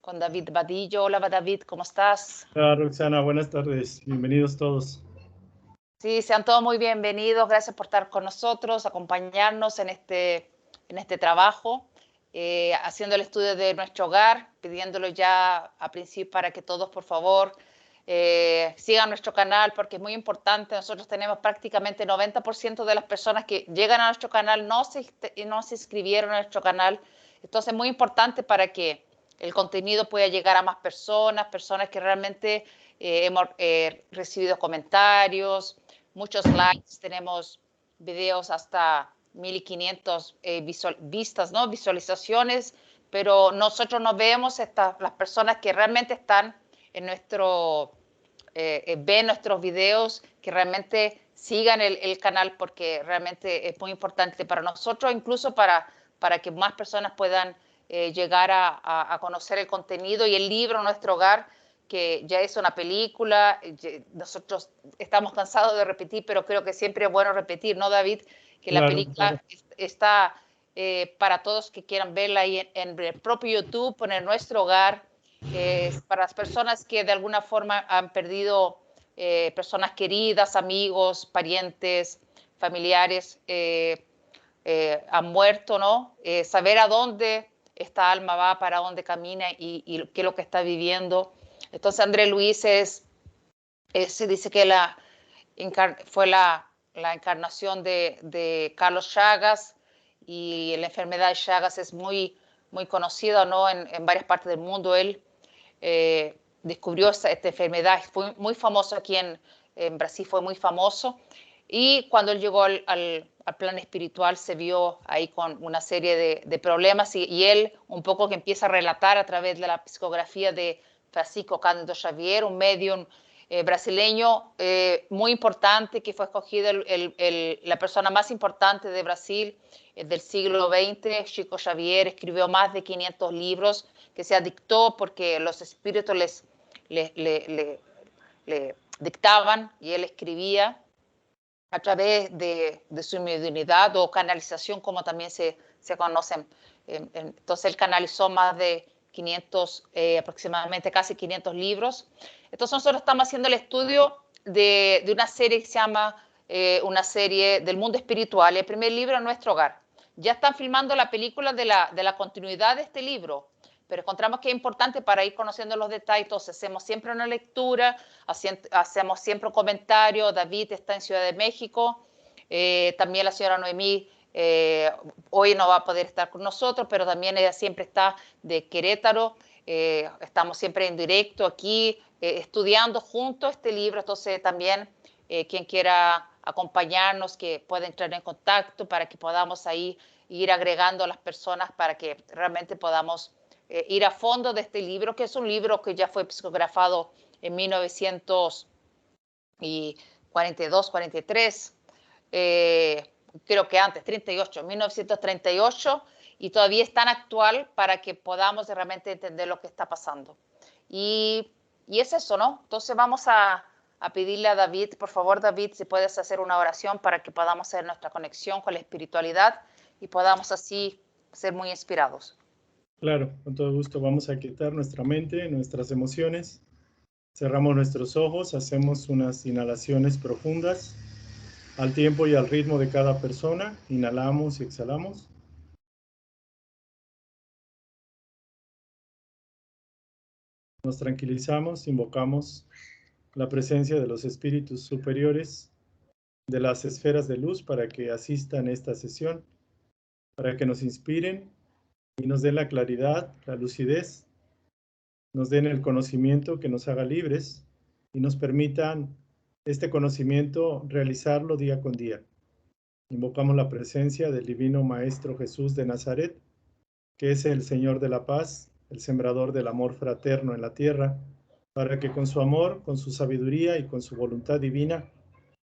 con David Vadillo. Hola David, ¿cómo estás? Hola Roxana, buenas tardes, bienvenidos todos. Sí, sean todos muy bienvenidos, gracias por estar con nosotros, acompañarnos en este trabajo, haciendo el estudio de nuestro hogar, pidiéndolo ya a principio para que todos por favor sigan nuestro canal porque es muy importante. Nosotros tenemos prácticamente 90% de las personas que llegan a nuestro canal no se inscribieron a nuestro canal, entonces es muy importante para que el contenido pueda llegar a más personas que realmente hemos recibido comentarios, muchos likes, tenemos videos hasta 1500 vistas, ¿no? Visualizaciones, pero nosotros no vemos las personas que realmente están en ven nuestros videos, que realmente sigan el canal porque realmente es muy importante para nosotros, incluso para que más personas puedan llegar a conocer el contenido y el libro Nuestro Hogar, que ya es una película. Nosotros estamos cansados de repetir, pero creo que siempre es bueno repetir, ¿no, David? Que la película está para todos que quieran verla ahí en el propio YouTube, poner Nuestro Hogar, para las personas que de alguna forma han perdido personas queridas, amigos, parientes, familiares, han muerto, ¿no? Saber a dónde esta alma va, para dónde camina y qué es lo que está viviendo. Entonces André Luis se dice que fue la encarnación de Carlos Chagas, y la enfermedad de Chagas es muy conocida, ¿no? En varias partes del mundo. Él descubrió esta enfermedad, fue muy famoso aquí en Brasil, fue muy famoso, y cuando él llegó al plano espiritual se vio ahí con una serie de problemas, y él un poco que empieza a relatar a través de la psicografía de Francisco Cândido Xavier, un medium brasileño muy importante, que fue escogido la persona más importante de Brasil del siglo XX. Chico Xavier escribió más de 500 libros que se dictó porque los espíritus le dictaban y él escribía a través de su mediunidad o canalización, como también se conocen. Entonces él canalizó más de 500, aproximadamente casi 500 libros. Entonces nosotros estamos haciendo el estudio de una serie que se llama una serie del mundo espiritual. El primer libro, Nuestro Hogar. Ya están filmando la película de la continuidad de este libro, pero encontramos que es importante para ir conociendo los detalles. Entonces hacemos siempre una lectura, hacemos siempre un comentario. David está en Ciudad de México, también la señora Noemí hoy no va a poder estar con nosotros, pero también ella siempre está de Querétaro. Estamos siempre en directo aquí estudiando juntos este libro. Entonces también quien quiera acompañarnos, que pueda entrar en contacto para que podamos ahí ir agregando a las personas para que realmente podamos ir a fondo de este libro, que es un libro que ya fue psicografado en 1942, 43, creo que antes, 38, 1938, y todavía es tan actual para que podamos realmente entender lo que está pasando. Y es eso, ¿no? Entonces vamos a pedirle a David, por favor, David, si puedes hacer una oración para que podamos hacer nuestra conexión con la espiritualidad y podamos así ser muy inspirados. Claro, con todo gusto. Vamos a quitar nuestra mente, nuestras emociones. Cerramos nuestros ojos, hacemos unas inhalaciones profundas al tiempo y al ritmo de cada persona. Inhalamos y exhalamos. Nos tranquilizamos, invocamos la presencia de los espíritus superiores de las esferas de luz para que asistan a esta sesión, para que nos inspiren y nos den la claridad, la lucidez, nos den el conocimiento que nos haga libres y nos permitan este conocimiento realizarlo día con día. Invocamos la presencia del Divino Maestro Jesús de Nazaret, que es el Señor de la paz, el sembrador del amor fraterno en la tierra, para que con su amor, con su sabiduría y con su voluntad divina,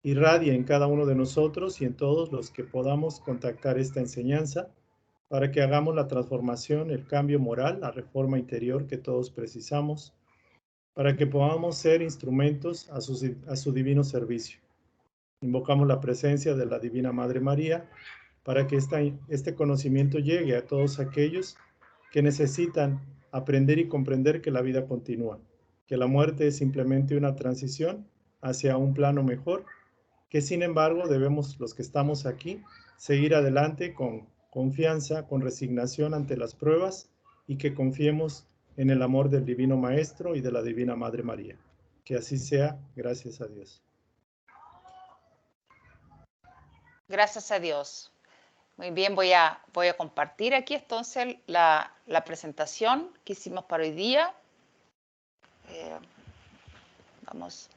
irradie en cada uno de nosotros y en todos los que podamos contactar esta enseñanza, para que hagamos la transformación, el cambio moral, la reforma interior que todos precisamos, para que podamos ser instrumentos a su divino servicio. Invocamos la presencia de la Divina Madre María para que este conocimiento llegue a todos aquellos que necesitan aprender y comprender que la vida continúa, que la muerte es simplemente una transición hacia un plano mejor, que sin embargo debemos, los que estamos aquí, seguir adelante con confianza, con resignación ante las pruebas y que confiemos en el amor del Divino Maestro y de la Divina Madre María. Que así sea, gracias a Dios. Gracias a Dios. Muy bien, voy a compartir aquí entonces la presentación que hicimos para hoy día. Vamos.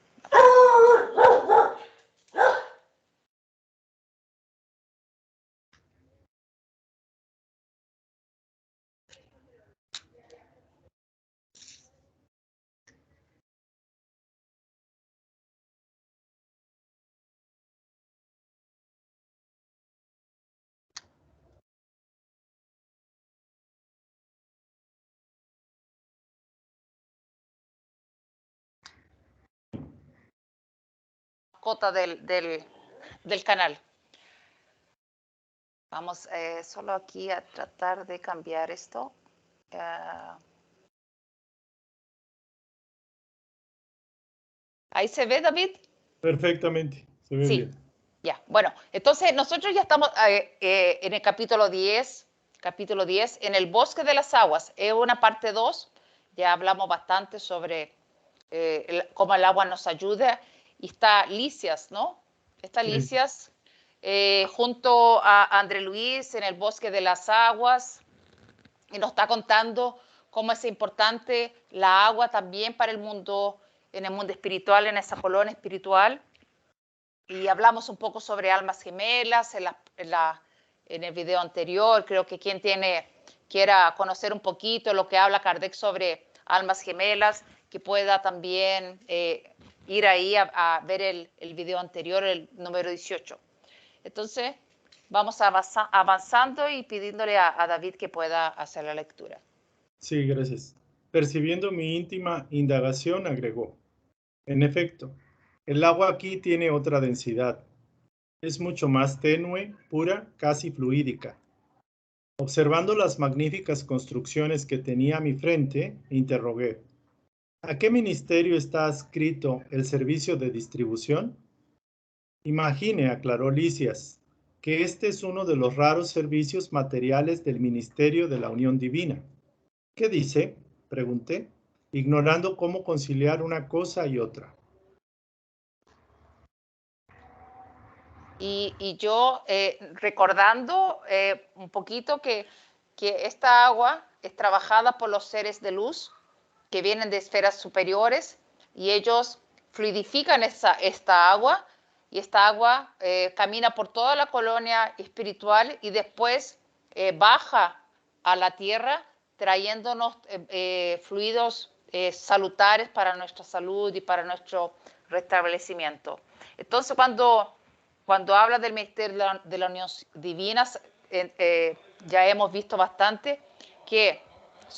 Cota del canal. Vamos solo aquí a tratar de cambiar esto. ¿Ahí se ve, David? Perfectamente, se ve bien. Ya, bueno, entonces nosotros ya estamos en el capítulo 10, en el bosque de las aguas. Es una parte 2, ya hablamos bastante sobre cómo el agua nos ayuda. Y está Lisias, ¿no? Está Lisias junto a André Luis en el bosque de las aguas y nos está contando cómo es importante la agua también para el mundo, en el mundo espiritual, en esa colonia espiritual. Y hablamos un poco sobre almas gemelas en el video anterior. Creo que quien quiera conocer un poquito lo que habla Kardec sobre almas gemelas, que pueda también ir ahí a ver el video anterior, el número 18. Entonces, vamos avanzando y pidiéndole a David que pueda hacer la lectura. Sí, gracias. Percibiendo mi íntima indagación, agregó: en efecto, el agua aquí tiene otra densidad. Es mucho más tenue, pura, casi fluídica. Observando las magníficas construcciones que tenía a mi frente, interrogué: ¿a qué ministerio está adscrito el servicio de distribución? Imagine, aclaró Lisias, que este es uno de los raros servicios materiales del Ministerio de la Unión Divina. ¿Qué dice?, pregunté, ignorando cómo conciliar una cosa y otra. Y yo recordando un poquito que esta agua es trabajada por los seres de luz que vienen de esferas superiores y ellos fluidifican esta agua y esta agua camina por toda la colonia espiritual y después baja a la tierra trayéndonos fluidos salutares para nuestra salud y para nuestro restablecimiento. Entonces, cuando habla del ministerio de la unión divina, ya hemos visto bastante que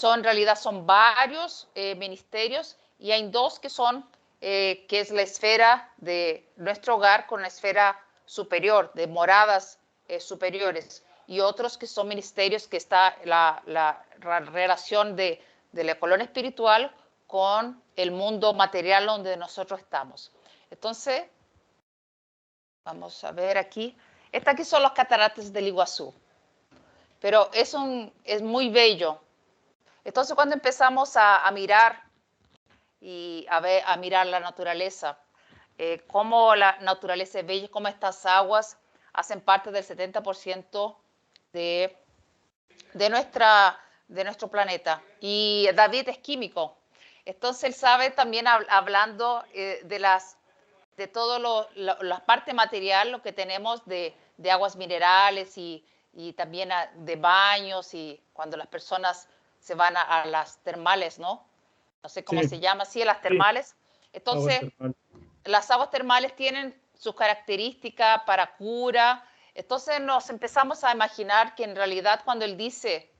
en realidad son varios ministerios y hay dos que son, que es la esfera de nuestro hogar con la esfera superior, de moradas superiores, y otros que son ministerios que está la relación de la colonia espiritual con el mundo material donde nosotros estamos. Entonces, vamos a ver aquí. Aquí son los cataratas del Iguazú. Pero es muy bello. Entonces, cuando empezamos a mirar y a mirar la naturaleza, cómo la naturaleza es bella, cómo estas aguas hacen parte del 70% de nuestro planeta. Y David es químico. Entonces, él sabe también hablando de todo la parte material, lo que tenemos de aguas minerales y también de baños y cuando las personas se van a las termales, ¿no? No sé cómo se llama, sí, a las termales. Entonces, las aguas termales tienen sus características para cura. Entonces nos empezamos a imaginar que en realidad cuando él dice,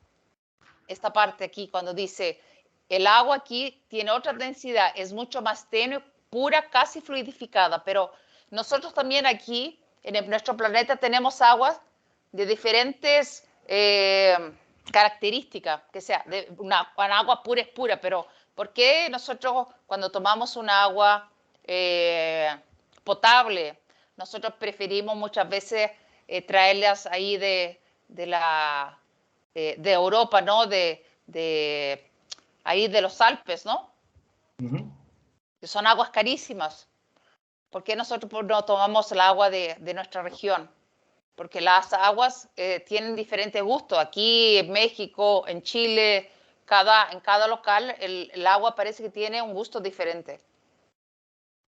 esta parte aquí, cuando dice, el agua aquí tiene otra densidad, es mucho más tenue, pura, casi fluidificada, pero nosotros también aquí, en nuestro planeta, tenemos aguas de diferentes característica, que sea una agua pura es pura, pero ¿por qué nosotros cuando tomamos un agua potable, nosotros preferimos muchas veces traerlas ahí de Europa, ¿no? Ahí de los Alpes, ¿no? Que son aguas carísimas. ¿Por qué nosotros no tomamos el agua de nuestra región? Porque las aguas tienen diferentes gustos. Aquí en México, en Chile, en cada local el agua parece que tiene un gusto diferente.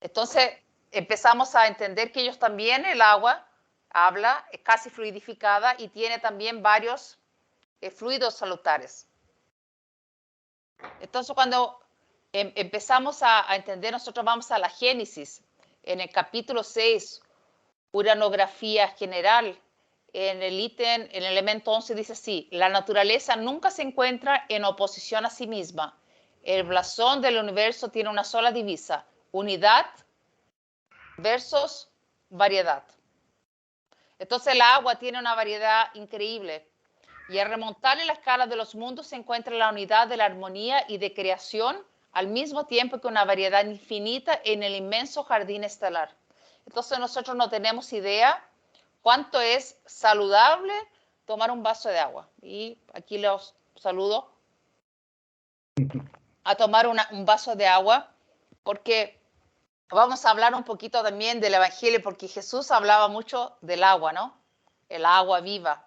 Entonces empezamos a entender que ellos también, el agua, es casi fluidificada y tiene también varios fluidos salutares. Entonces cuando empezamos a entender, nosotros vamos a la Génesis, en el capítulo 6, uranografía general, en el elemento 11 dice así: la naturaleza nunca se encuentra en oposición a sí misma. El blasón del universo tiene una sola divisa: unidad versus variedad. Entonces el agua tiene una variedad increíble. Y al remontar en la escala de los mundos se encuentra la unidad de la armonía y de creación, al mismo tiempo que una variedad infinita en el inmenso jardín estelar. Entonces nosotros no tenemos idea cuánto es saludable tomar un vaso de agua. Y aquí los saludo a tomar un vaso de agua, porque vamos a hablar un poquito también del Evangelio, porque Jesús hablaba mucho del agua, ¿no? El agua viva.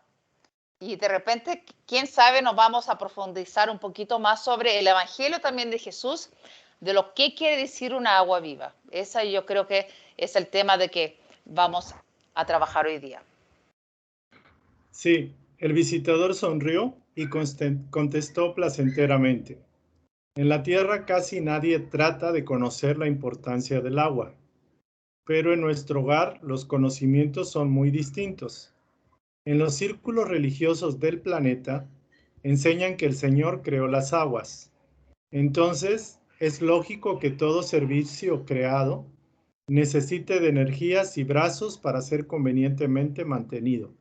Y de repente, quién sabe, nos vamos a profundizar un poquito más sobre el Evangelio también de Jesús, de lo que quiere decir una agua viva. Esa yo creo que es el tema de que vamos a trabajar hoy día. Sí, el visitador sonrió y contestó placenteramente: en la tierra casi nadie trata de conocer la importancia del agua, pero en nuestro hogar los conocimientos son muy distintos. En los círculos religiosos del planeta enseñan que el Señor creó las aguas. Entonces, es lógico que todo servicio creado necesite de energías y brazos para ser convenientemente mantenido.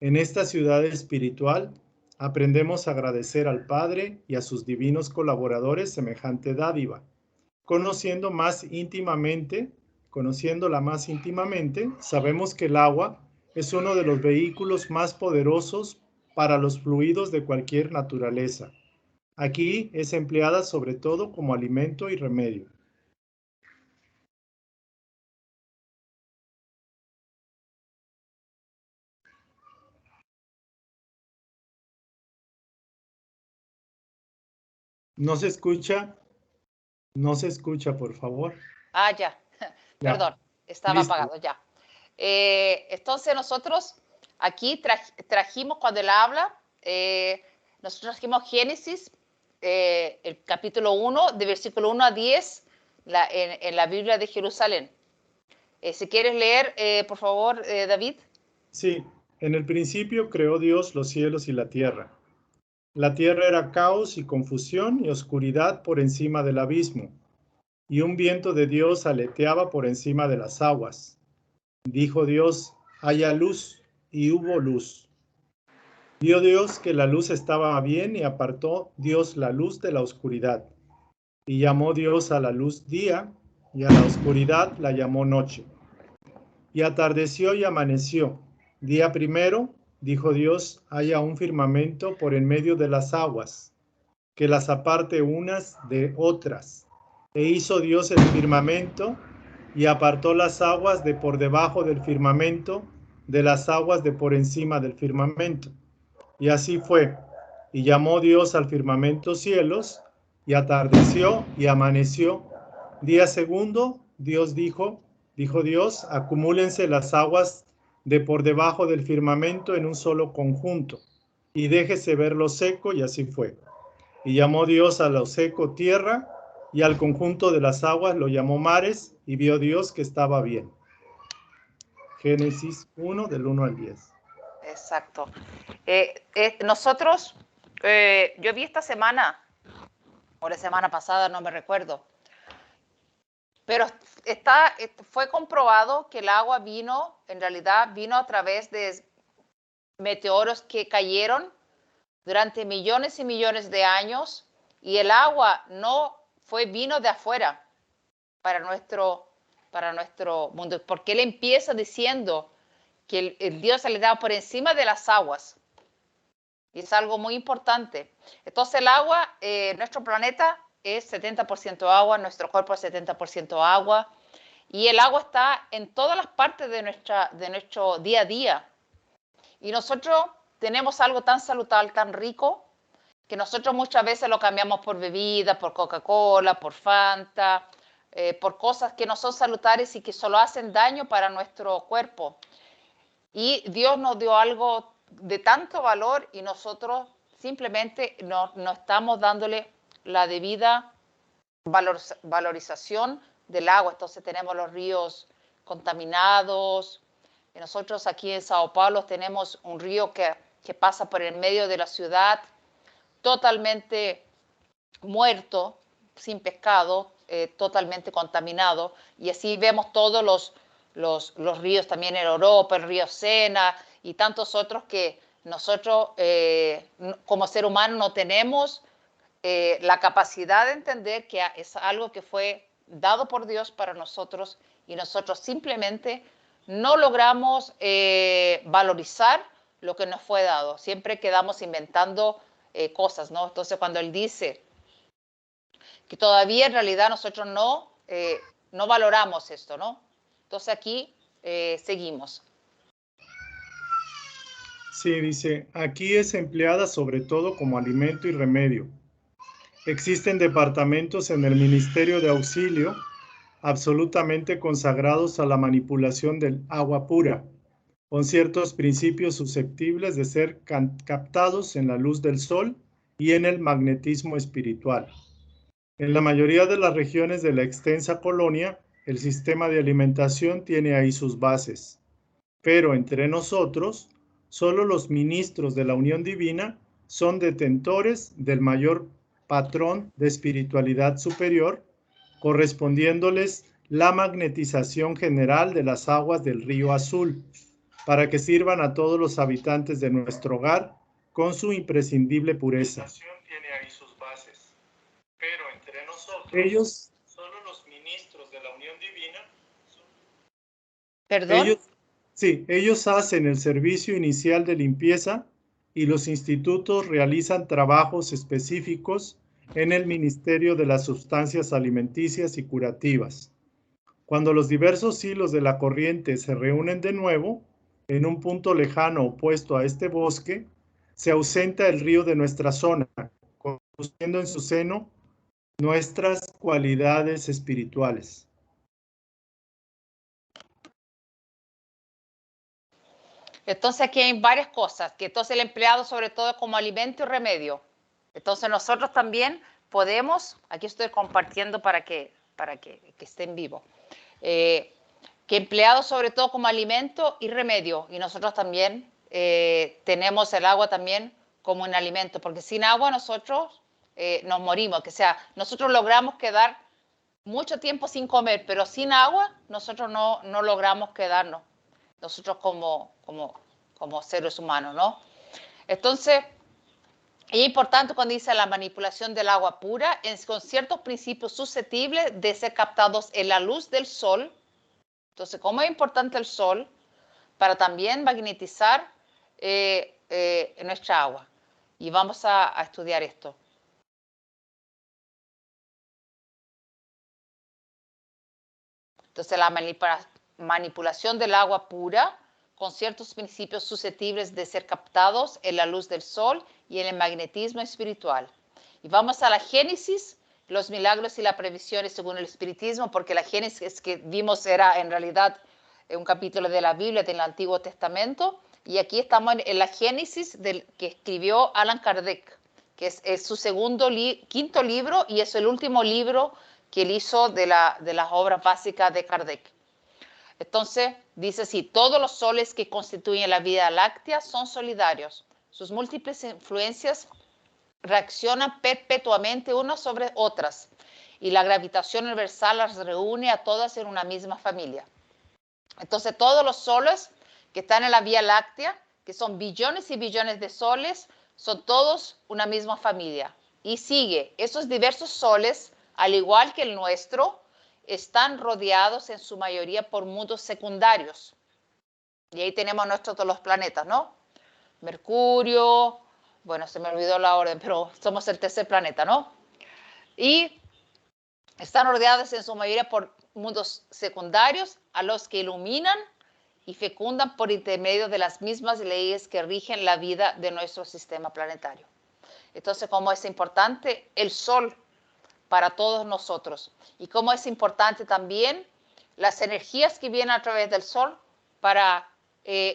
En esta ciudad espiritual aprendemos a agradecer al Padre y a sus divinos colaboradores semejante dádiva. Conociéndola más íntimamente, sabemos que el agua es uno de los vehículos más poderosos para los fluidos de cualquier naturaleza. Aquí es empleada sobre todo como alimento y remedio. ¿No se escucha? No se escucha, por favor. Ah, ya. Perdón, estaba Listo. apagado ya. Entonces nosotros aquí trajimos, cuando él habla, nosotros trajimos Génesis, el capítulo 1, de versículo 1 a 10, en la Biblia de Jerusalén. Si quieres leer, por favor, David. Sí, en el principio creó Dios los cielos y la tierra. La tierra era caos y confusión y oscuridad por encima del abismo, y un viento de Dios aleteaba por encima de las aguas. Dijo Dios: haya luz, y hubo luz. Vio Dios que la luz estaba bien, y apartó Dios la luz de la oscuridad. Y llamó Dios a la luz día, y a la oscuridad la llamó noche. Y atardeció y amaneció. Día primero, dijo Dios: haya un firmamento por en medio de las aguas, que las aparte unas de otras. E hizo Dios el firmamento, y apartó las aguas de por debajo del firmamento de las aguas de por encima del firmamento. Y así fue. Y llamó Dios al firmamento cielos, y atardeció y amaneció. Día segundo, dijo Dios: acumúlense las aguas de por debajo del firmamento en un solo conjunto, y déjese ver lo seco, y así fue. Y llamó Dios a lo seco tierra, y al conjunto de las aguas lo llamó mares, y vio Dios que estaba bien. Génesis 1, del 1 al 10. Exacto. Nosotros, yo vi esta semana, o la semana pasada, no me recuerdo, pero fue comprobado que el agua en realidad vino a través de meteoros que cayeron durante millones y millones de años, y el agua no vino de afuera para nuestro mundo, porque él empieza diciendo que el Dios se le da por encima de las aguas. Y es algo muy importante. Entonces el agua, nuestro planeta es 70% agua, nuestro cuerpo es 70% agua, y el agua está en todas las partes de nuestro día a día. Y nosotros tenemos algo tan saludable, tan rico, que nosotros muchas veces lo cambiamos por bebida, por Coca-Cola, por Fanta, por cosas que no son salutares y que solo hacen daño para nuestro cuerpo. Y Dios nos dio algo de tanto valor y nosotros simplemente no estamos dándole la debida valorización del agua. Entonces tenemos los ríos contaminados. Y nosotros aquí en Sao Paulo tenemos un río que pasa por el medio de la ciudad, totalmente muerto, sin pescado, totalmente contaminado, y así vemos todos los ríos también en Europa, el río Sena y tantos otros que nosotros como ser humano no tenemos la capacidad de entender que es algo que fue dado por Dios para nosotros y nosotros simplemente no logramos valorizar lo que nos fue dado. Siempre quedamos inventando cosas, ¿no? Entonces cuando Él dice que todavía en realidad nosotros no valoramos esto, ¿no? Entonces aquí seguimos. Sí, dice, aquí es empleada sobre todo como alimento y remedio. Existen departamentos en el Ministerio de Auxilio absolutamente consagrados a la manipulación del agua pura, con ciertos principios susceptibles de ser captados en la luz del sol y en el magnetismo espiritual. En la mayoría de las regiones de la extensa colonia, el sistema de alimentación tiene ahí sus bases. Pero entre nosotros, solo los ministros de la unión divina son detentores del mayor patrón de espiritualidad superior, correspondiéndoles la magnetización general de las aguas del río Azul, para que sirvan a todos los habitantes de nuestro hogar con su imprescindible pureza. Tiene ahí sus bases, pero entre nosotros, ellos, solo los ministros de la unión divina, ¿Perdón? Ellos hacen el servicio inicial de limpieza y los institutos realizan trabajos específicos en el Ministerio de las Sustancias Alimenticias y Curativas. Cuando los diversos hilos de la corriente se reúnen de nuevo, en un punto lejano opuesto a este bosque, se ausenta el río de nuestra zona, conduciendo en su seno nuestras cualidades espirituales. Entonces aquí hay varias cosas, que entonces el empleado sobre todo como alimento y remedio. Entonces nosotros también podemos, aquí estoy compartiendo para que estén vivos, que empleado sobre todo como alimento y remedio, y nosotros también tenemos el agua también como un alimento, porque sin agua nosotros nos morimos, que sea, nosotros logramos quedar mucho tiempo sin comer, pero sin agua nosotros no logramos quedarnos, nosotros como seres humanos, ¿no? Entonces, es importante cuando dice la manipulación del agua pura, con ciertos principios susceptibles de ser captados en la luz del sol. Entonces, ¿cómo es importante el sol? Para también magnetizar nuestra agua. Y vamos a estudiar esto. Entonces, la manipulación del agua pura con ciertos principios susceptibles de ser captados en la luz del sol y en el magnetismo espiritual. Y vamos a la Génesis, los milagros y las previsiones según el espiritismo, porque la Génesis que vimos era en realidad un capítulo de la Biblia del Antiguo Testamento, y aquí estamos en la Génesis que escribió Allan Kardec, que es su quinto libro y es el último libro que él hizo de las obras básicas de Kardec. Entonces, dice así, todos los soles que constituyen la Vía Láctea son solidarios. Sus múltiples influencias reaccionan perpetuamente unas sobre otras y la gravitación universal las reúne a todas en una misma familia. Entonces, todos los soles que están en la Vía Láctea, que son billones y billones de soles, son todos una misma familia. Y sigue, esos diversos soles, al igual que el nuestro, están rodeados en su mayoría por mundos secundarios. Y ahí tenemos todos los planetas, ¿no? Mercurio, bueno, se me olvidó la orden, pero somos el tercer planeta, ¿no? Y están rodeados en su mayoría por mundos secundarios a los que iluminan y fecundan por intermedio de las mismas leyes que rigen la vida de nuestro sistema planetario. Entonces, ¿cómo es importante el Sol para todos nosotros? Y cómo es importante también las energías que vienen a través del Sol para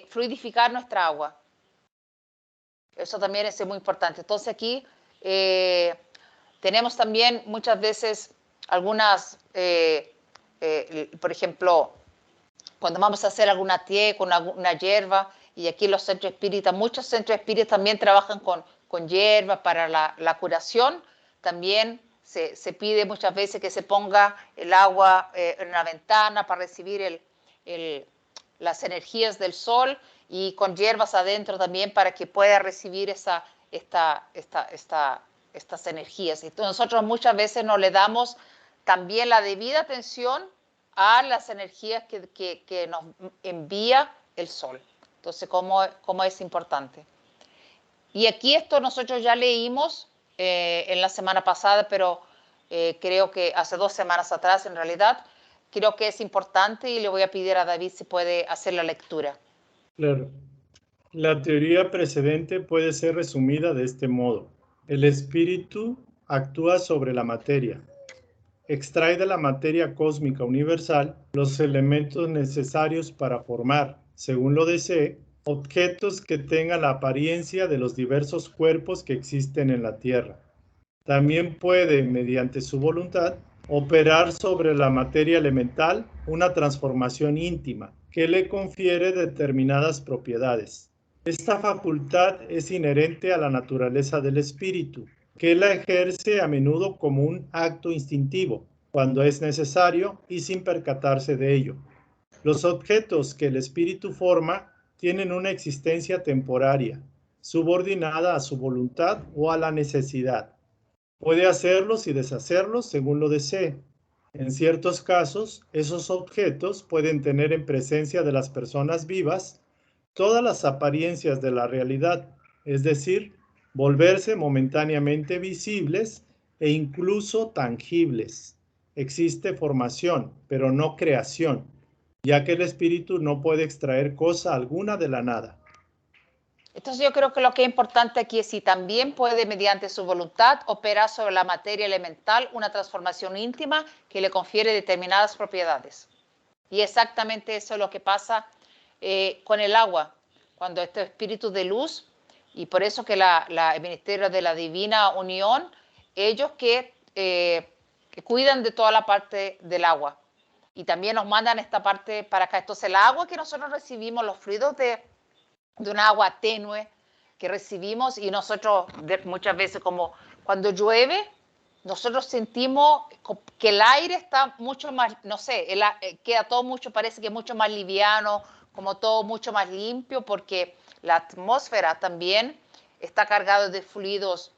fluidificar nuestra agua. Eso también es muy importante. Entonces, aquí tenemos también muchas veces algunas, por ejemplo, cuando vamos a hacer alguna té con una hierba, y aquí los centros espíritas, muchos centros espíritas también trabajan con hierbas para la curación. También se pide muchas veces que se ponga el agua en la ventana para recibir las energías del sol, y con hierbas adentro también para que pueda recibir estas energías. Entonces nosotros muchas veces no le damos también la debida atención a las energías que nos envía el sol. Entonces, ¿cómo es importante? Y aquí esto nosotros ya leímos en la semana pasada, pero creo que hace 2 semanas atrás en realidad, creo que es importante y le voy a pedir a David si puede hacer la lectura. Claro. La teoría precedente puede ser resumida de este modo. El espíritu actúa sobre la materia. Extrae de la materia cósmica universal los elementos necesarios para formar, según lo desee, objetos que tengan la apariencia de los diversos cuerpos que existen en la Tierra. También puede, mediante su voluntad, operar sobre la materia elemental una transformación íntima que le confiere determinadas propiedades. Esta facultad es inherente a la naturaleza del espíritu, que la ejerce a menudo como un acto instintivo, cuando es necesario y sin percatarse de ello. Los objetos que el espíritu forma tienen una existencia temporaria, subordinada a su voluntad o a la necesidad. Puede hacerlos y deshacerlos según lo desee. En ciertos casos, esos objetos pueden tener en presencia de las personas vivas todas las apariencias de la realidad, es decir, volverse momentáneamente visibles e incluso tangibles. Existe formación, pero no creación, ya que el espíritu no puede extraer cosa alguna de la nada. Entonces yo creo que lo que es importante aquí es si también puede, mediante su voluntad, operar sobre la materia elemental una transformación íntima que le confiere determinadas propiedades. Y exactamente eso es lo que pasa con el agua, cuando este espíritu de luz, y por eso que el Ministerio de la Divina Unión, ellos que cuidan de toda la parte del agua, y también nos mandan esta parte para acá. Entonces el agua que nosotros recibimos, los fluidos de un agua tenue que recibimos, y nosotros muchas veces, como cuando llueve, nosotros sentimos que el aire está mucho más, no sé, queda todo mucho, parece que mucho más liviano, como todo mucho más limpio, porque la atmósfera también está cargada de fluidos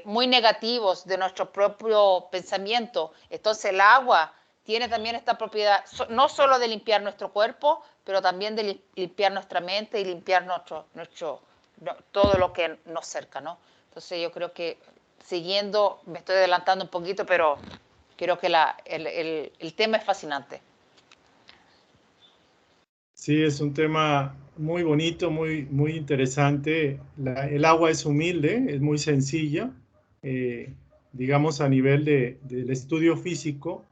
muy negativos de nuestro propio pensamiento. Entonces el agua tiene también esta propiedad, no solo de limpiar nuestro cuerpo, pero también de limpiar nuestra mente y limpiar todo lo que nos cerca, ¿no? Entonces yo creo que, siguiendo, me estoy adelantando un poquito, pero creo que el tema es fascinante. Sí, es un tema muy bonito, muy interesante. El agua es humilde, es muy sencilla. Digamos, a nivel del estudio físico,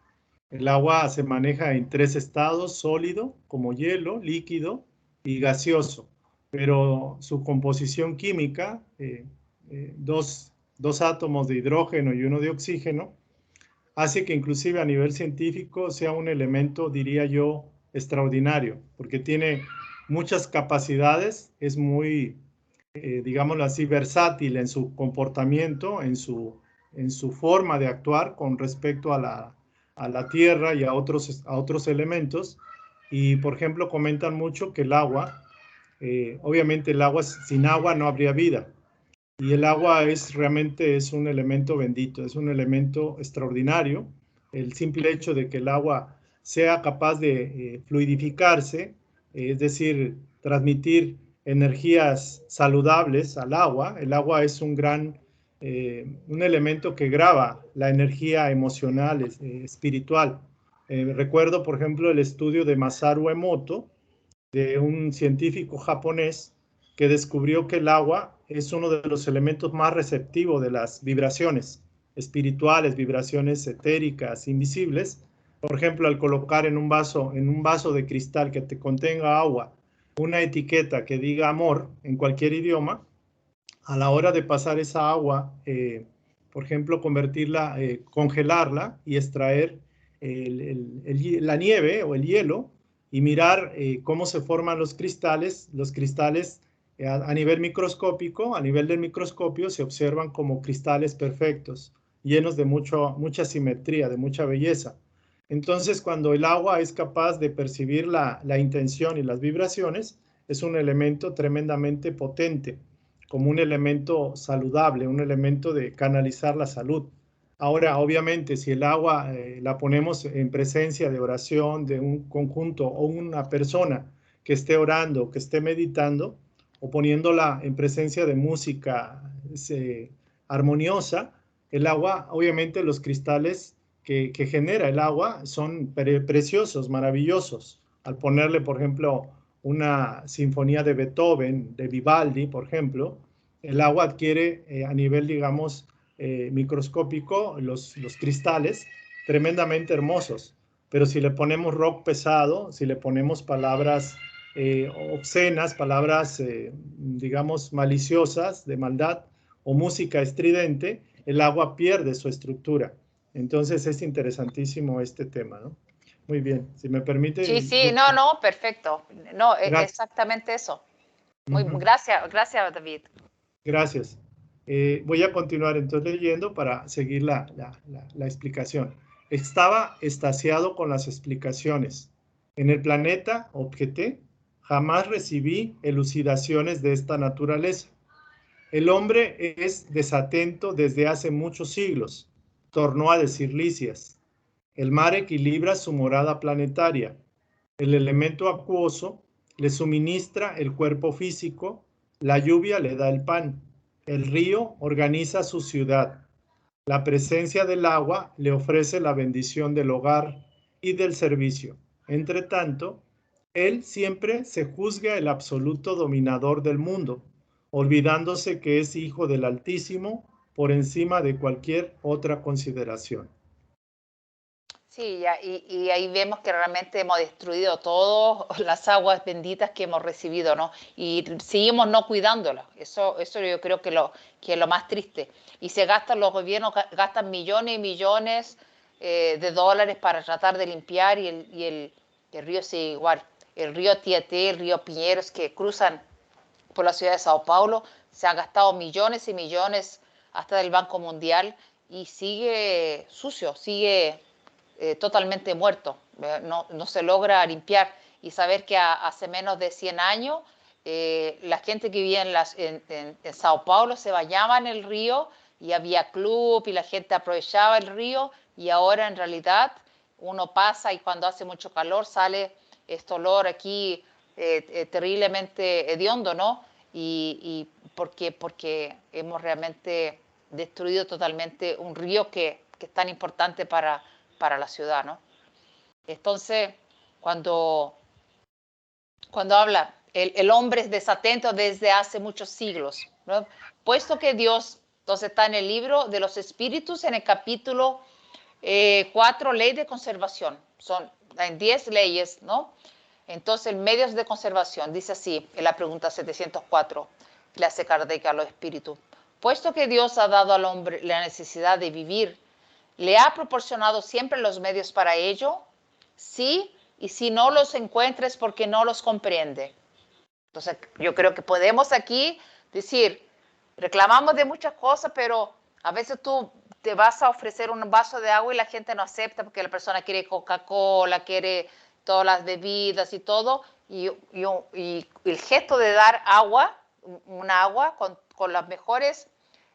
el agua se maneja en 3 estados: sólido, como hielo, líquido y gaseoso. Pero su composición química, dos átomos de hidrógeno y uno de oxígeno, hace que inclusive a nivel científico sea un elemento, diría yo, extraordinario, porque tiene muchas capacidades, es muy, digámoslo así, versátil en su comportamiento, en su forma de actuar con respecto a la tierra y a otros elementos. Y, por ejemplo, comentan mucho que el agua Obviamente el agua, sin agua no habría vida. Y el agua realmente es un elemento bendito, es un elemento extraordinario. El simple hecho de que el agua sea capaz de fluidificarse, es decir, transmitir energías saludables al agua. El agua es un elemento que graba la energía emocional, espiritual. Recuerdo, por ejemplo, el estudio de Masaru Emoto, de un científico japonés que descubrió que el agua es uno de los elementos más receptivos de las vibraciones espirituales, vibraciones etéricas, invisibles. Por ejemplo, al colocar en un vaso de cristal que te contenga agua, una etiqueta que diga amor en cualquier idioma, a la hora de pasar esa agua, por ejemplo, convertirla, congelarla y extraer la nieve o el hielo y mirar cómo se forman los cristales. Los cristales a nivel microscópico, a nivel del microscopio, se observan como cristales perfectos, llenos de mucha simetría, de mucha belleza. Entonces, cuando el agua es capaz de percibir la intención y las vibraciones, es un elemento tremendamente potente, como un elemento saludable, un elemento de canalizar la salud. Ahora, obviamente, si el agua la ponemos en presencia de oración de un conjunto o una persona que esté orando, que esté meditando, o poniéndola en presencia de música armoniosa, el agua, obviamente los cristales que genera el agua son preciosos, maravillosos. Al ponerle, por ejemplo, una sinfonía de Beethoven, de Vivaldi, por ejemplo, el agua adquiere a nivel, digamos, microscópico los cristales tremendamente hermosos. Pero si le ponemos rock pesado, si le ponemos palabras obscenas, palabras, digamos, maliciosas, de maldad, o música estridente, el agua pierde su estructura. Entonces es interesantísimo este tema, ¿no? Muy bien, si me permite. Sí, no, perfecto. No, exactamente eso. Gracias, David. Gracias. Voy a continuar entonces leyendo para seguir la explicación. Estaba extasiado con las explicaciones. En el planeta, objeté, jamás recibí elucidaciones de esta naturaleza. El hombre es desatento desde hace muchos siglos, tornó a decir Lisias. El mar equilibra su morada planetaria. El elemento acuoso le suministra el cuerpo físico, la lluvia le da el pan, el río organiza su ciudad, la presencia del agua le ofrece la bendición del hogar y del servicio. Entre tanto, él siempre se juzga el absoluto dominador del mundo, olvidándose que es hijo del Altísimo por encima de cualquier otra consideración. Sí, ya, y ahí vemos que realmente hemos destruido todas las aguas benditas que hemos recibido, ¿no? Y seguimos no cuidándolas. Eso yo creo que es lo más triste. Y se gastan, los gobiernos gastan millones y millones de dólares para tratar de limpiar y el río sigue igual. El río Tieté, el río Piñeros que cruzan por la ciudad de Sao Paulo, se han gastado millones y millones hasta del Banco Mundial y sigue sucio, sigue totalmente muerto, no se logra limpiar. Y saber que hace menos de 100 años la gente que vivía en Sao Paulo se bañaba en el río y había club y la gente aprovechaba el río, y ahora en realidad uno pasa y cuando hace mucho calor sale este olor aquí terriblemente hediondo, ¿no? Y porque hemos realmente destruido totalmente un río que es tan importante para la ciudad, ¿no? Entonces, cuando habla, el hombre es desatento desde hace muchos siglos, ¿no? Puesto que Dios, entonces está en el libro de los espíritus, en el capítulo 4, ley de conservación, son en 10 leyes, ¿no? Entonces, medios de conservación, dice así, en la pregunta 704, le hace Kardec a los espíritus. Puesto que Dios ha dado al hombre la necesidad de vivir, ¿le ha proporcionado siempre los medios para ello? Sí, y si no los encuentra es porque no los comprende. Entonces, yo creo que podemos aquí decir, reclamamos de muchas cosas, pero a veces tú te vas a ofrecer un vaso de agua y la gente no acepta porque la persona quiere Coca-Cola, quiere todas las bebidas y todo, y el gesto de dar agua, una agua con las mejores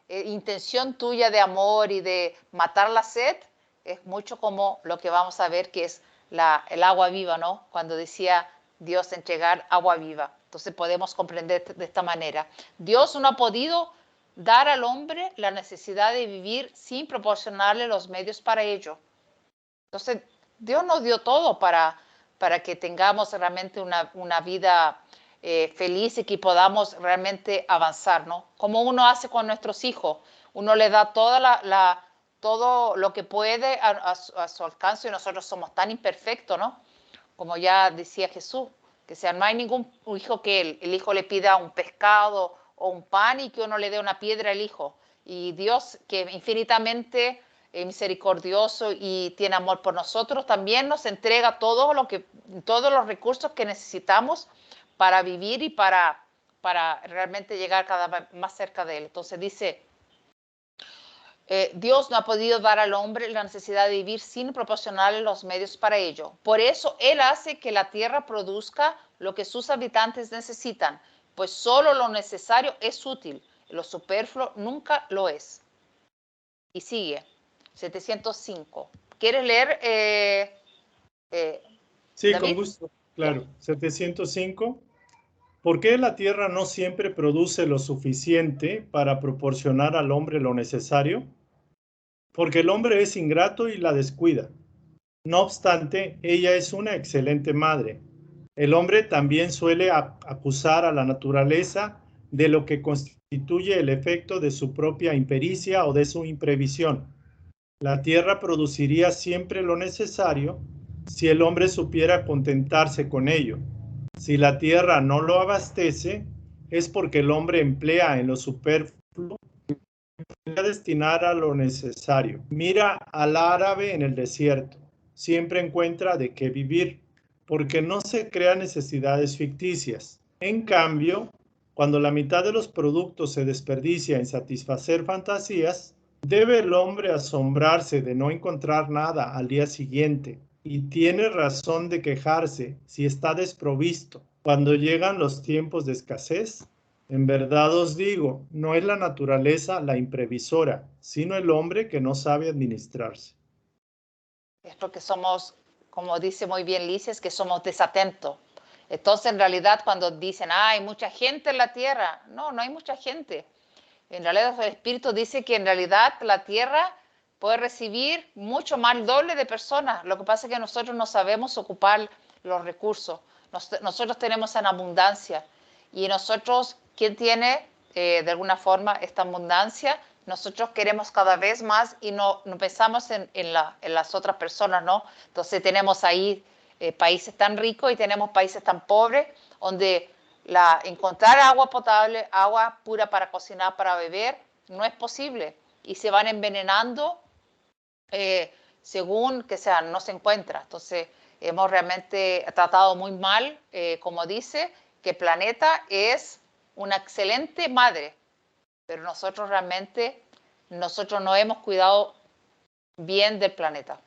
intención tuya de amor y de matar la sed, es mucho como lo que vamos a ver que es el agua viva, ¿no? Cuando decía Dios entregar agua viva. Entonces podemos comprender de esta manera. Dios no ha podido dar al hombre la necesidad de vivir sin proporcionarle los medios para ello. Entonces, Dios nos dio todo para que tengamos realmente una vida feliz y que podamos realmente avanzar, ¿no? Como uno hace con nuestros hijos. Uno le da todo lo que puede a su alcance y nosotros somos tan imperfectos, ¿no? Como ya decía Jesús, que sea, no hay ningún hijo que el hijo le pida un pescado o un pan y que uno le dé una piedra al hijo. Y Dios, que infinitamente misericordioso y tiene amor por nosotros, también nos entrega todos los recursos que necesitamos para vivir y para realmente llegar cada vez más cerca de Él. Entonces dice, Dios no ha podido dar al hombre la necesidad de vivir sin proporcionarle los medios para ello. Por eso Él hace que la tierra produzca lo que sus habitantes necesitan, pues solo lo necesario es útil, lo superfluo nunca lo es. Y sigue, 705. ¿Quieres leer? Sí, David? con gusto. Claro, 705. ¿Por qué la tierra no siempre produce lo suficiente para proporcionar al hombre lo necesario? Porque el hombre es ingrato y la descuida. No obstante, ella es una excelente madre. El hombre también suele acusar a la naturaleza de lo que constituye el efecto de su propia impericia o de su imprevisión. La tierra produciría siempre lo necesario si el hombre supiera contentarse con ello. Si la tierra no lo abastece, es porque el hombre emplea en lo superfluo a destinar a lo necesario. Mira al árabe en el desierto. Siempre encuentra de qué vivir, porque no se crean necesidades ficticias. En cambio, cuando la mitad de los productos se desperdicia en satisfacer fantasías, debe el hombre asombrarse de no encontrar nada al día siguiente, y tiene razón de quejarse si está desprovisto. Cuando llegan los tiempos de escasez, en verdad os digo, no es la naturaleza la imprevisora, sino el hombre que no sabe administrarse. Es porque somos, como dice muy bien Lices, que somos desatentos. Entonces, en realidad, cuando dicen, hay mucha gente en la tierra, no hay mucha gente. En realidad, el Espíritu dice que en realidad la tierra puede recibir mucho más, el doble de personas. Lo que pasa es que nosotros no sabemos ocupar los recursos. Nosotros tenemos en abundancia. Y nosotros, ¿quién tiene de alguna forma esta abundancia? Nosotros queremos cada vez más y no pensamos en las otras personas, ¿no? Entonces tenemos ahí países tan ricos y tenemos países tan pobres, donde encontrar agua potable, agua pura para cocinar, para beber, no es posible. Y se van envenenando según que sea, no se encuentra. Entonces hemos realmente tratado muy mal, como dice, que el planeta es una excelente madre, pero nosotros realmente, no hemos cuidado bien del planeta.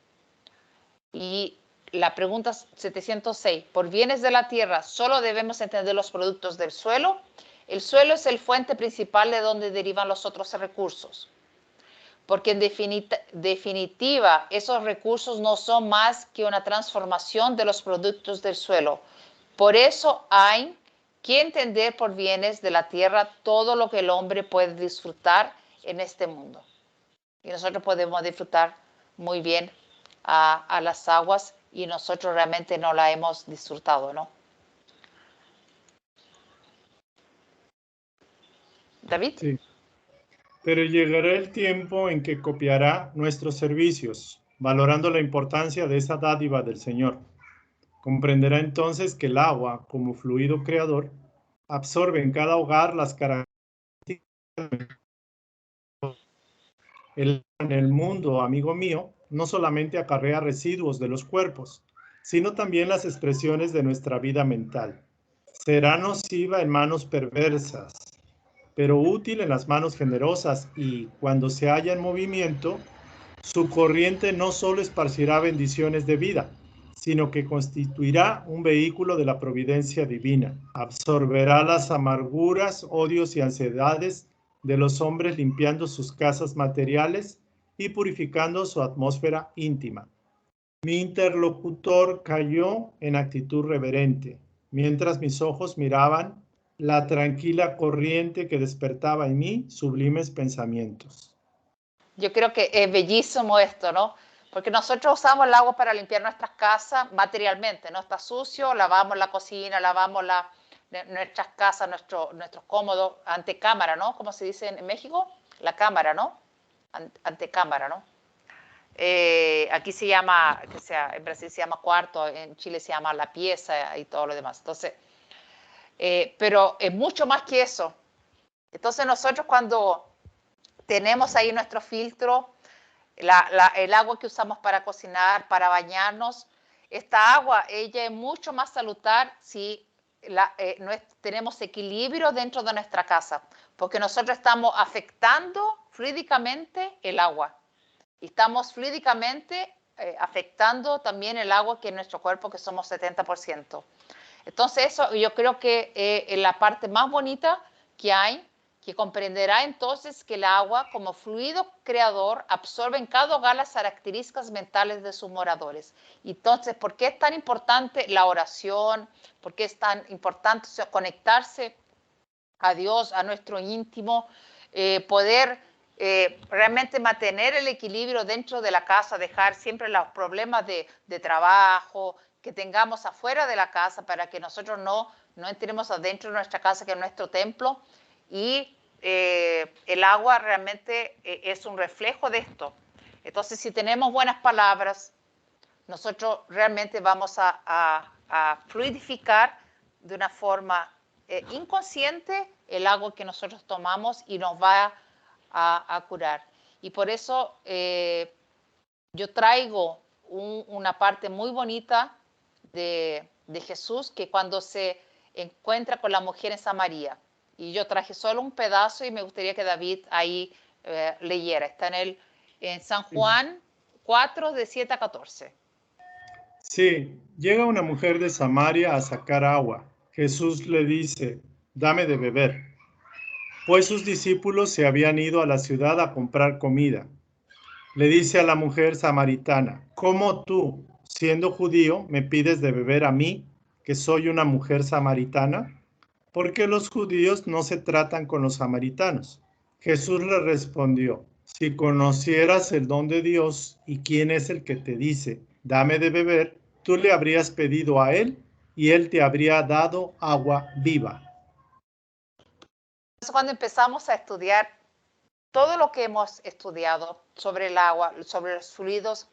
Y la pregunta 706, por bienes de la tierra, ¿solo debemos entender los productos del suelo? El suelo es el fuente principal de donde derivan los otros recursos. Porque en definitiva, esos recursos no son más que una transformación de los productos del suelo. Por eso hay que entender por bienes de la tierra todo lo que el hombre puede disfrutar en este mundo. Y nosotros podemos disfrutar muy bien a las aguas y nosotros realmente no la hemos disfrutado, ¿no? David. Sí. Pero llegará el tiempo en que copiará nuestros servicios, valorando la importancia de esa dádiva del Señor. Comprenderá entonces que el agua, como fluido creador, absorbe en cada hogar las características. En el mundo, amigo mío, no solamente acarrea residuos de los cuerpos, sino también las expresiones de nuestra vida mental. Será nociva en manos perversas, pero útil en las manos generosas y, cuando se halla en movimiento, su corriente no solo esparcirá bendiciones de vida, sino que constituirá un vehículo de la providencia divina. Absorberá las amarguras, odios y ansiedades de los hombres, limpiando sus casas materiales y purificando su atmósfera íntima. Mi interlocutor cayó en actitud reverente, mientras mis ojos miraban la tranquila corriente que despertaba en mí sublimes pensamientos. Yo creo que es bellísimo esto, ¿no? Porque nosotros usamos el agua para limpiar nuestras casas materialmente, ¿no? Está sucio, lavamos la cocina, lavamos nuestras casas, nuestros cómodos, ante cámara, ¿no? ¿Cómo se dice en México? La cámara, ¿no? Ante cámara, ¿no? Aquí se llama, en Brasil se llama cuarto, en Chile se llama la pieza y todo lo demás. Entonces, pero es mucho más que eso. Entonces nosotros cuando tenemos ahí nuestro filtro, el agua que usamos para cocinar, para bañarnos, esta agua, ella es mucho más saludable si tenemos equilibrio dentro de nuestra casa, porque nosotros estamos afectando fluídicamente el agua y estamos fluídicamente afectando también el agua que en nuestro cuerpo, que somos 70%. Entonces eso yo creo que es la parte más bonita que hay, que comprenderá entonces que el agua, como fluido creador, absorbe en cada hogar las características mentales de sus moradores. Entonces, ¿por qué es tan importante la oración? ¿Por qué es tan importante conectarse a Dios, a nuestro íntimo? Poder realmente mantener el equilibrio dentro de la casa, dejar siempre los problemas de trabajo que tengamos afuera de la casa para que nosotros no entremos adentro de nuestra casa, que es nuestro templo. Y el agua realmente es un reflejo de esto. Entonces, si tenemos buenas palabras, nosotros realmente vamos a fluidificar de una forma inconsciente el agua que nosotros tomamos y nos va a curar. Y por eso yo traigo una parte muy bonita de Jesús, que cuando se encuentra con la mujer en Samaria, y yo traje solo un pedazo y me gustaría que David ahí leyera. Está en San Juan 4, de 7 a 14. Sí, llega una mujer de Samaria a sacar agua. Jesús le dice, dame de beber, pues sus discípulos se habían ido a la ciudad a comprar comida. Le dice a la mujer samaritana, ¿cómo tú, siendo judío, me pides de beber a mí, que soy una mujer samaritana? Porque los judíos no se tratan con los samaritanos. Jesús le respondió, si conocieras el don de Dios y quién es el que te dice, dame de beber, tú le habrías pedido a él y él te habría dado agua viva. Cuando empezamos a estudiar todo lo que hemos estudiado sobre el agua, sobre los fluidos,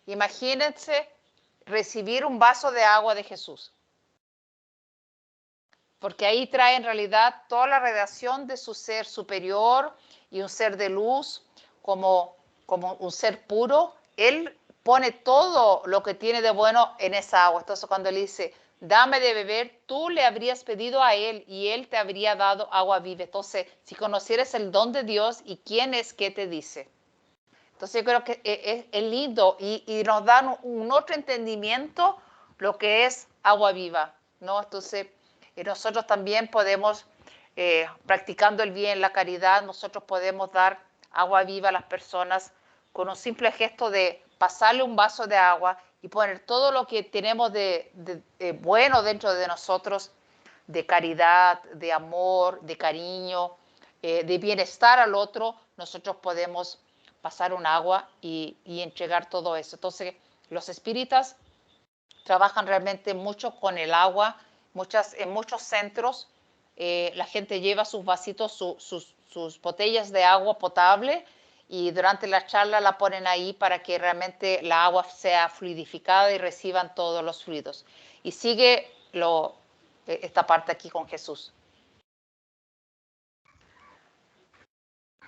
imagínense recibir un vaso de agua de Jesús. Porque ahí trae en realidad toda la radiación de su ser superior y un ser de luz, como un ser puro. Él pone todo lo que tiene de bueno en esa agua. Entonces cuando él dice, dame de beber, tú le habrías pedido a él y él te habría dado agua viva. Entonces, si conocieras el don de Dios y quién es que te dice. Entonces yo creo que es lindo y nos da un otro entendimiento lo que es agua viva, ¿no? Entonces nosotros también podemos, practicando el bien, la caridad, nosotros podemos dar agua viva a las personas con un simple gesto de pasarle un vaso de agua y poner todo lo que tenemos de bueno dentro de nosotros, de caridad, de amor, de cariño, de bienestar al otro. Nosotros podemos pasar un agua y entregar todo eso. Entonces, los espíritas trabajan realmente mucho con el agua. En muchos centros la gente lleva sus vasitos, sus botellas de agua potable y durante la charla la ponen ahí para que realmente la agua sea fluidificada y reciban todos los fluidos. Y sigue esta parte aquí con Jesús.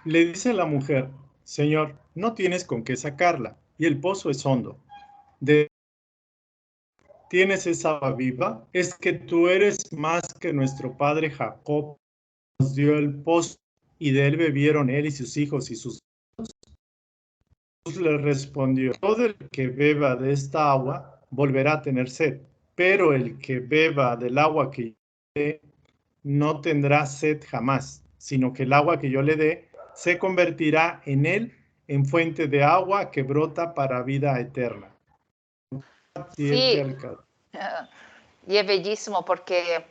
Le dice la mujer, Señor, no tienes con qué sacarla y el pozo es hondo. ¿Tienes esa agua viva? Es que tú eres más que nuestro padre Jacob, nos dio el pozo y de él bebieron él y sus hijos y sus hijos. Jesús le respondió, todo el que beba de esta agua volverá a tener sed. Pero el que beba del agua que yo le dé, no tendrá sed jamás, sino que el agua que yo le dé se convertirá en él en fuente de agua que brota para vida eterna. Sí, y es bellísimo porque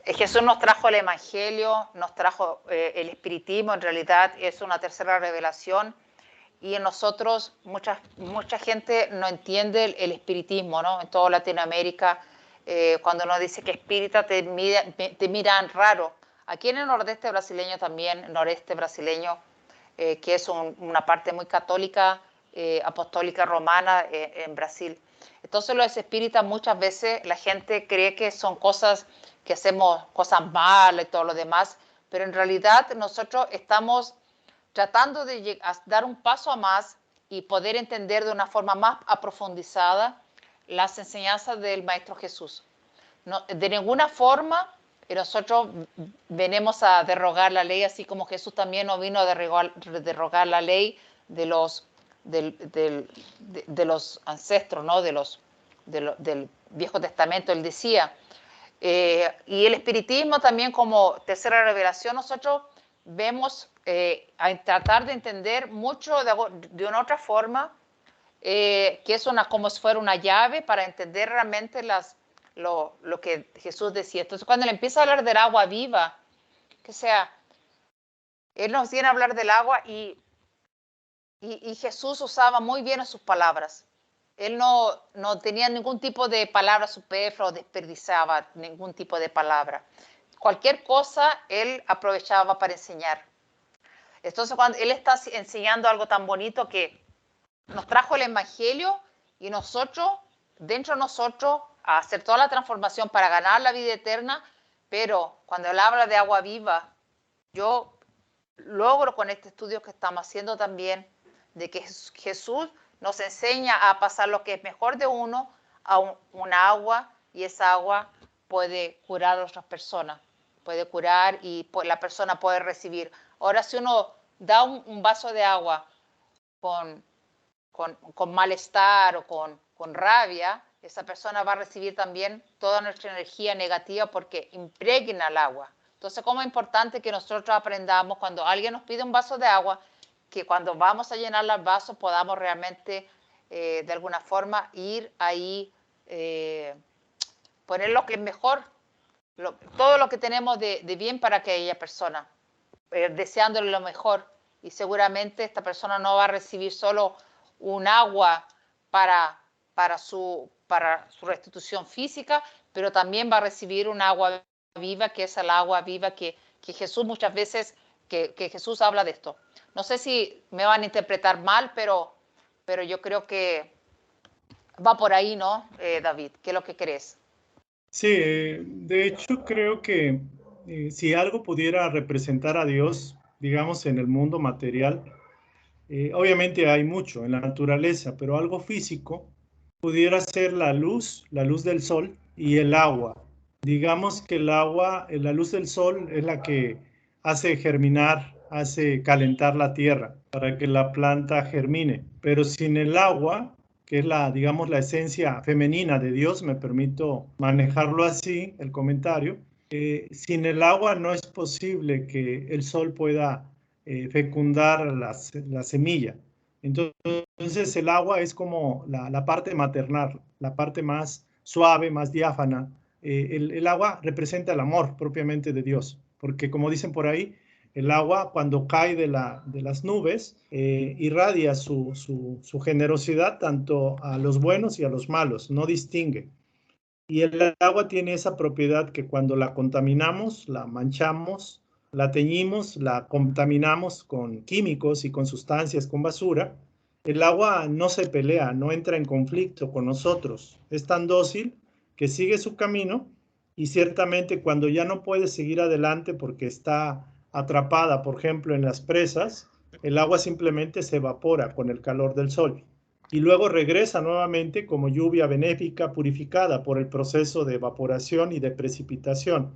Jesús nos trajo el Evangelio, nos trajo el espiritismo, en realidad es una tercera revelación, y en nosotros mucha gente no entiende el espiritismo, ¿no? En toda Latinoamérica, cuando uno dice que espírita te miran raro. Aquí en el nordeste brasileño también, el noreste brasileño, que es una parte muy católica, apostólica romana en Brasil. Entonces los espíritas muchas veces la gente cree que son cosas que hacemos cosas malas y todo lo demás, pero en realidad nosotros estamos tratando de dar un paso más y poder entender de una forma más aprofundizada las enseñanzas del Maestro Jesús. No, de ninguna forma nosotros venimos a derrogar la ley, así como Jesús también no vino a derrogar la ley de los, de los ancestros, ¿no? Del Viejo Testamento. Él decía, y el espiritismo también como tercera revelación, nosotros vemos a tratar de entender mucho de una otra forma, que es como si fuera una llave para entender realmente lo que Jesús decía. Entonces, cuando él empieza a hablar del agua viva, que sea, él nos viene a hablar del agua y Jesús usaba muy bien sus palabras. Él no tenía ningún tipo de palabra superflua o desperdiciaba ningún tipo de palabra. Cualquier cosa él aprovechaba para enseñar. Entonces, cuando él está enseñando algo tan bonito que nos trajo el Evangelio y nosotros, dentro de nosotros, a hacer toda la transformación para ganar la vida eterna, pero cuando él habla de agua viva, yo logro con este estudio que estamos haciendo también, de que Jesús nos enseña a pasar lo que es mejor de uno a una agua, y esa agua puede curar a otras personas, puede curar y la persona puede recibir. Ahora, si uno da un vaso de agua con malestar o con rabia, esa persona va a recibir también toda nuestra energía negativa porque impregna el agua. Entonces, como es importante que nosotros aprendamos cuando alguien nos pide un vaso de agua, que cuando vamos a llenar el vaso podamos realmente, de alguna forma, ir ahí, poner lo que es mejor, todo lo que tenemos de bien para aquella persona, deseándole lo mejor. Y seguramente esta persona no va a recibir solo un agua para su restitución física, pero también va a recibir un agua viva, que es el agua viva que Jesús muchas veces, que Jesús habla de esto. No sé si me van a interpretar mal, pero yo creo que va por ahí, ¿no, David? ¿Qué es lo que crees? Sí, de hecho creo que si algo pudiera representar a Dios, digamos, en el mundo material, obviamente hay mucho en la naturaleza, pero algo físico pudiera ser la luz del sol y el agua. Digamos que el agua, la luz del sol es la que hace germinar, hace calentar la tierra para que la planta germine. Pero sin el agua, que es digamos, la esencia femenina de Dios, me permito manejarlo así, el comentario, sin el agua no es posible que el sol pueda fecundar la semilla. Entonces el agua es como la parte maternal, la parte más suave, más diáfana. El agua representa el amor propiamente de Dios, porque como dicen por ahí, el agua cuando cae de las nubes irradia su generosidad tanto a los buenos y a los malos, no distingue. Y el agua tiene esa propiedad que cuando la contaminamos, la manchamos, la teñimos, la contaminamos con químicos y con sustancias, con basura, el agua no se pelea, no entra en conflicto con nosotros. Es tan dócil que sigue su camino y ciertamente cuando ya no puede seguir adelante porque está atrapada, por ejemplo, en las presas, el agua simplemente se evapora con el calor del sol y luego regresa nuevamente como lluvia benéfica purificada por el proceso de evaporación y de precipitación.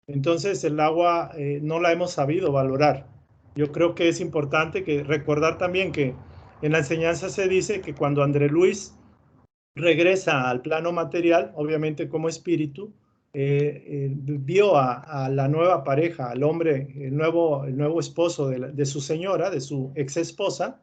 Entonces el agua no la hemos sabido valorar. Yo creo que es importante recordar también que en la enseñanza se dice que cuando André Luis regresa al plano material, obviamente como espíritu, vio a la nueva pareja, al hombre, el nuevo esposo de su señora, de su ex esposa,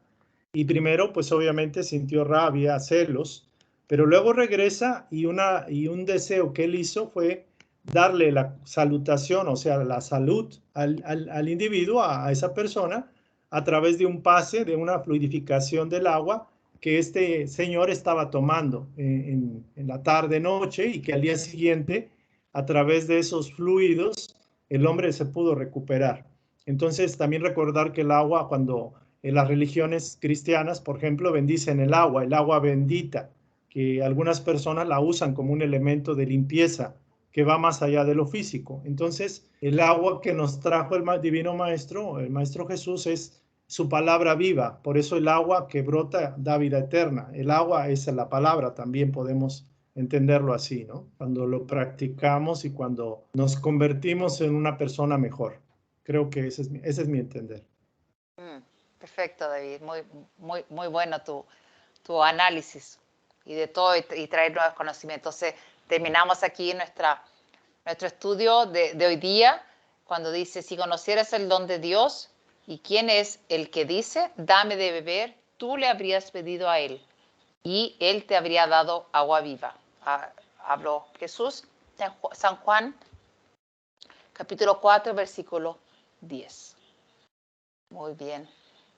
y primero pues obviamente sintió rabia, celos, pero luego regresa y un deseo que él hizo fue darle la salutación, o sea, la salud al individuo, a esa persona, a través de un pase, de una fluidificación del agua que este señor estaba tomando en la tarde-noche, y que al día siguiente, a través de esos fluidos, el hombre se pudo recuperar. Entonces, también recordar que el agua, cuando en las religiones cristianas, por ejemplo, bendicen el agua bendita, que algunas personas la usan como un elemento de limpieza que va más allá de lo físico. Entonces, el agua que nos trajo el Divino Maestro, el Maestro Jesús, es su palabra viva. Por eso el agua que brota da vida eterna. El agua es la palabra, también podemos entenderlo así, ¿no? Cuando lo practicamos y cuando nos convertimos en una persona mejor. Creo que ese es mi entender. Perfecto, David. Muy bueno tu análisis y de todo, y traer nuevos conocimientos. Entonces, terminamos aquí nuestro estudio de hoy día, cuando dice: si conocieras el don de Dios y quién es el que dice, dame de beber, tú le habrías pedido a él y él te habría dado agua viva. Habló Jesús en San Juan, capítulo 4, versículo 10. Muy bien.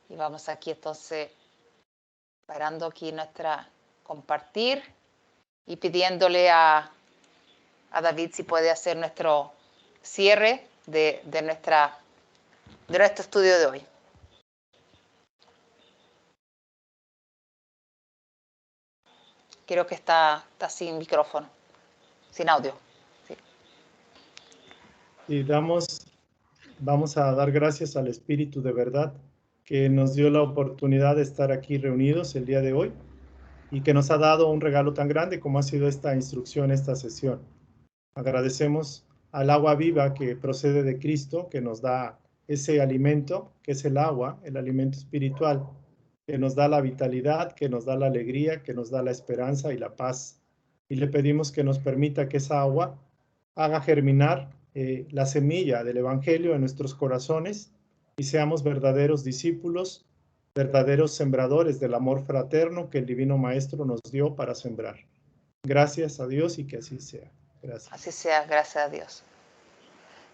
Y vamos aquí entonces parando aquí nuestra compartir y pidiéndole a David si puede hacer nuestro cierre de nuestro estudio de hoy. Creo que está sin micrófono, sin audio. Sí. Y vamos a dar gracias al Espíritu de verdad que nos dio la oportunidad de estar aquí reunidos el día de hoy y que nos ha dado un regalo tan grande como ha sido esta instrucción, esta sesión. Agradecemos al agua viva que procede de Cristo, que nos da ese alimento, que es el agua, el alimento espiritual, que nos da la vitalidad, que nos da la alegría, que nos da la esperanza y la paz. Y le pedimos que nos permita que esa agua haga germinar la semilla del Evangelio en nuestros corazones y seamos verdaderos discípulos, verdaderos sembradores del amor fraterno que el Divino Maestro nos dio para sembrar. Gracias a Dios y que así sea. Gracias. Así sea, gracias a Dios.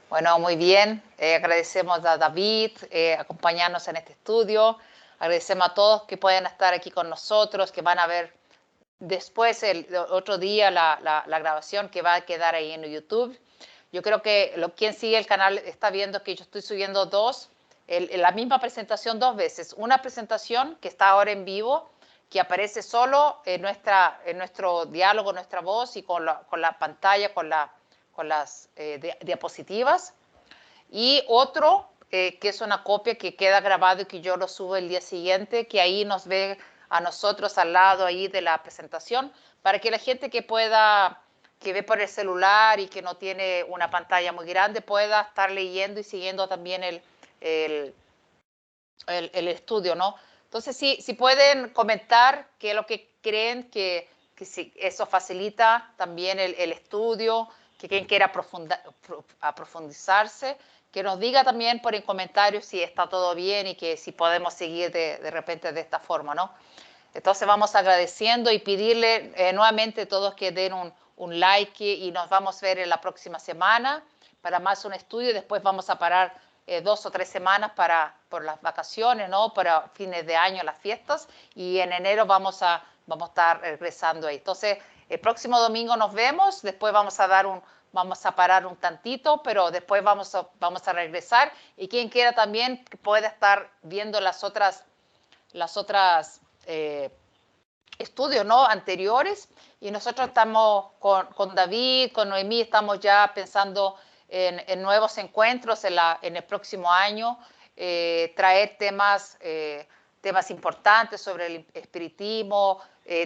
Bueno, muy bien. Agradecemos a David acompañarnos en este estudio. Agradecemos a todos que pueden estar aquí con nosotros, que van a ver después el otro día la grabación que va a quedar ahí en YouTube. Yo creo que quien sigue el canal está viendo que yo estoy subiendo la misma presentación 2 veces. Una presentación que está ahora en vivo, que aparece solo en nuestro diálogo, nuestra voz, y con la pantalla, con las diapositivas. Y otro que es una copia que queda grabado y que yo lo subo el día siguiente, que ahí nos ve a nosotros al lado ahí de la presentación, para que la gente que ve por el celular y que no tiene una pantalla muy grande, pueda estar leyendo y siguiendo también el estudio, ¿no? Entonces, si pueden comentar qué es lo que creen que si eso facilita también el estudio, que quien quiera profundizarse, que nos diga también por el comentario si está todo bien y que si podemos seguir de repente de esta forma, ¿no? Entonces vamos agradeciendo y pedirle nuevamente a todos que den un like, y nos vamos a ver en la próxima semana para más un estudio, y después vamos a parar 2 o 3 semanas por las vacaciones, ¿no? Para fines de año, las fiestas, y en enero vamos a estar regresando ahí. Entonces, el próximo domingo nos vemos, después vamos a parar un tantito, pero después vamos a regresar, y quien quiera también puede estar viendo las otras estudios, ¿no? Anteriores, y nosotros estamos con David, con Noemí, estamos ya pensando en nuevos encuentros en el próximo año, traer temas importantes sobre el espiritismo,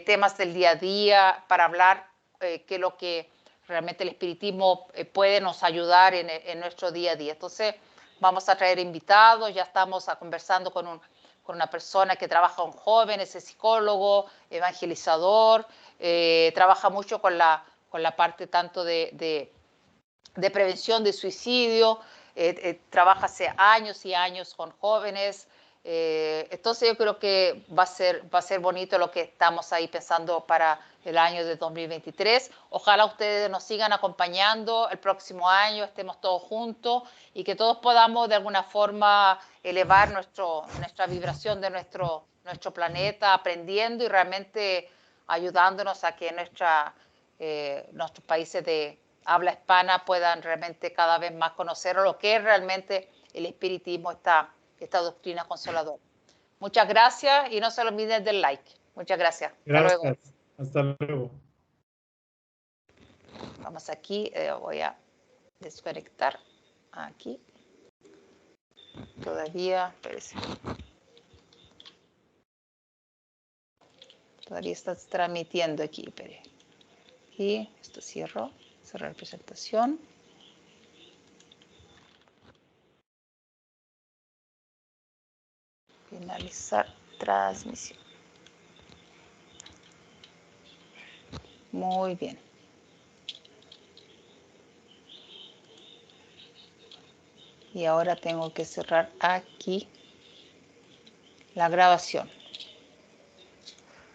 temas del día a día, para hablar qué es lo que realmente el espiritismo puede nos ayudar en nuestro día a día. Entonces, vamos a traer invitados, ya estamos conversando con una persona que trabaja con jóvenes, es psicólogo, evangelizador, trabaja mucho con la parte tanto de prevención de suicidio, trabaja hace años y años con jóvenes. Entonces yo creo que va a ser bonito lo que estamos ahí pensando para el año de 2023. Ojalá ustedes nos sigan acompañando el próximo año, estemos todos juntos y que todos podamos de alguna forma elevar nuestra vibración de nuestro planeta, aprendiendo y realmente ayudándonos a que nuestros países de habla hispana puedan realmente cada vez más conocer lo que es realmente el espiritismo, esta doctrina consoladora. Muchas gracias y no se olviden del like. Muchas gracias. Hasta luego. Gracias. Hasta luego. Vamos aquí, voy a desconectar aquí. Todavía, espérese. Todavía está transmitiendo aquí, espere. Y esto cierro, cerrar presentación. Finalizar transmisión. Muy bien. Y ahora tengo que cerrar aquí la grabación.